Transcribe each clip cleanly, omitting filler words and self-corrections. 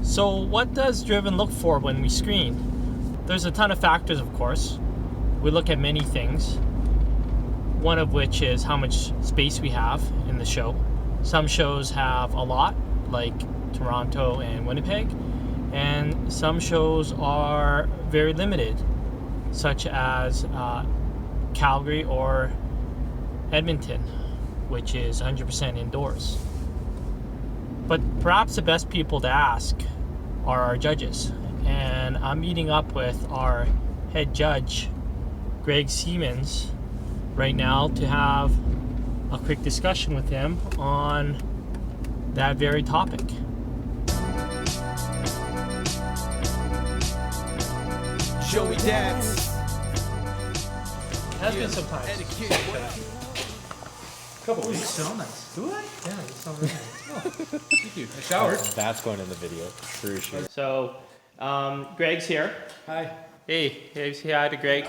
So what does Driven look for when we screen? There's a ton of factors, of course. We look at many things, one of which is how much space we have in the show. Some shows have a lot, like Toronto and Winnipeg, and some shows are very limited, such as Calgary or Edmonton, which is 100% indoors. But perhaps the best people to ask are our judges. And I'm meeting up with our head judge, Greg Siemens, right now to have a quick discussion with him on that very topic. Joey Dax. It has been some time. Couple weeks. So nice. Do I? Yeah, it's not really nice. Thank you. I showered. That's going in the video, for sure. So, Greg's here. Hi. Hey, say hi to Greg.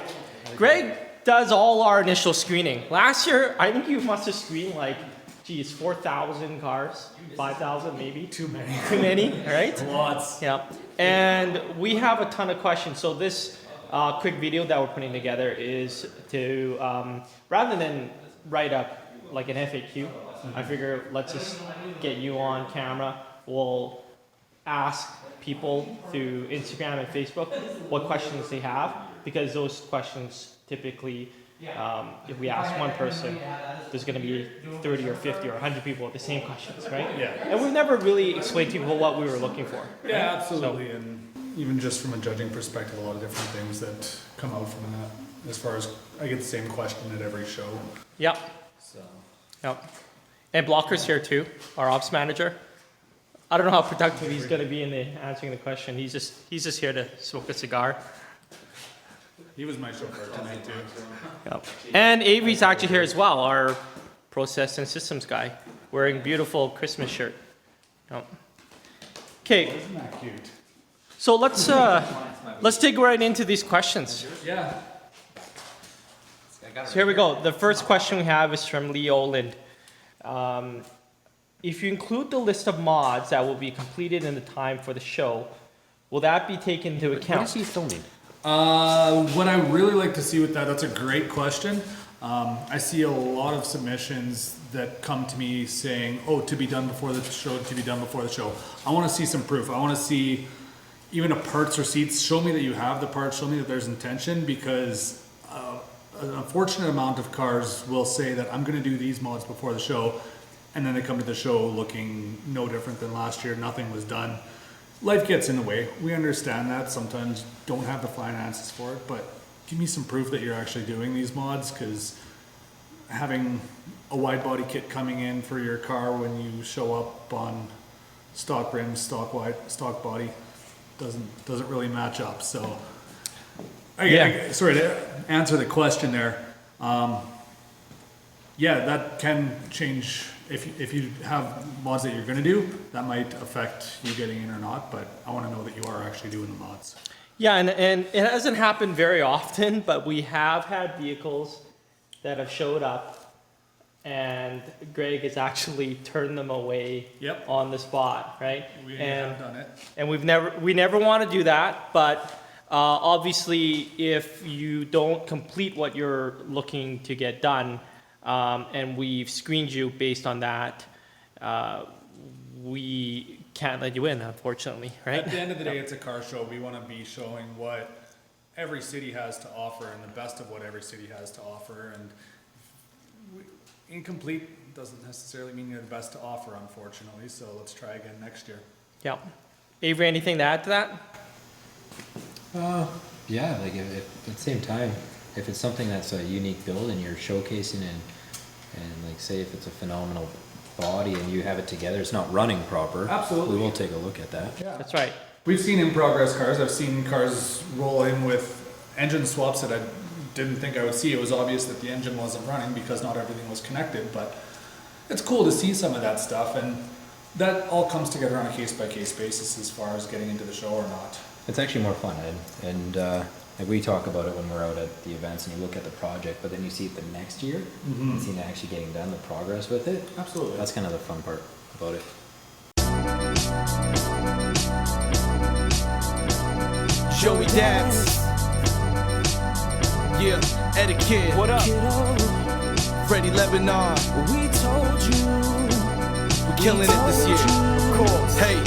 Greg does all our initial screening. Last year, I think you must have screened 4,000 cars, 5,000 maybe. Too many. Too many, right? Lots. Yeah. And we have a ton of questions. So this quick video that we're putting together is to, rather than write up like an FAQ, I figure let's just get you on camera. We'll ask people through Instagram and Facebook what questions they have, because those questions typically, if we ask one person, there's going to be 30 or 50 or 100 people with the same questions, right? Yeah. And we've never really explained to people what we were looking for. Right? Yeah, absolutely. And even just from a judging perspective, a lot of different things that come out from that. As far as I get the same question at every show. Yep. So. Yep. And Blocker's here too, our ops manager. I don't know how productive he's going to be in answering the question. He's just here to smoke a cigar. He was my chauffeur tonight too. Yep. And Avery's actually here as well, our process and systems guy, wearing a beautiful Christmas shirt. Yep. Okay, Isn't that cute? so let's dig right into these questions. Yeah. So here we go. The first question we have is from Lee Oland. If you include the list of mods that will be completed in the time for the show, will that be taken into account? What is he filming? What I really like to see with that's a great question. I see a lot of submissions that come to me saying, oh, to be done before the show, to be done before the show. I want to see some proof. I want to see even a parts receipts. Show me that you have the parts, show me that there's intention, because an unfortunate amount of cars will say that I'm going to do these mods before the show, and then they come to the show looking no different than last year. Nothing was done. Life gets in the way. We understand that. Sometimes don't have the finances for it, but give me some proof that you're actually doing these mods, because having a wide body kit coming in for your car when you show up on stock rims, stock body doesn't really match up. So sorry to answer the question there. That can change. If you have mods that you're going to do, that might affect you getting in or not, but I want to know that you are actually doing the mods. Yeah, and it hasn't happened very often, but we have had vehicles that have showed up and Greg has actually turned them away on the spot, right? We have done it. And we never want to do that, but obviously if you don't complete what you're looking to get done, and we've screened you based on that, we can't let you in, unfortunately, right? At the end of the day, it's a car show. We want to be showing what every city has to offer and the best of what every city has to offer. And incomplete doesn't necessarily mean you're the best to offer, unfortunately. So let's try again next year. Yeah. Avery, anything to add to that? Yeah, like if at the same time, if it's something that's a unique build and you're showcasing and like say if it's a phenomenal body and you have it together, it's not running proper. Absolutely. We will take a look at that. Yeah. That's right. We've seen in progress cars. I've seen cars roll in with engine swaps that I didn't think I would see. It was obvious that the engine wasn't running because not everything was connected, but it's cool to see some of that stuff, and that all comes together on a case-by-case basis as far as getting into the show or not. It's actually more fun, and like we talk about it when we're out at the events and you look at the project, but then you see it the next year and see it actually getting done, the progress with it. Absolutely. That's kind of the fun part about it. Joey Dax. Yeah, Etiquette. What up? Freddie Lebanon. We told you. We're killing it this year. Of course. Hey,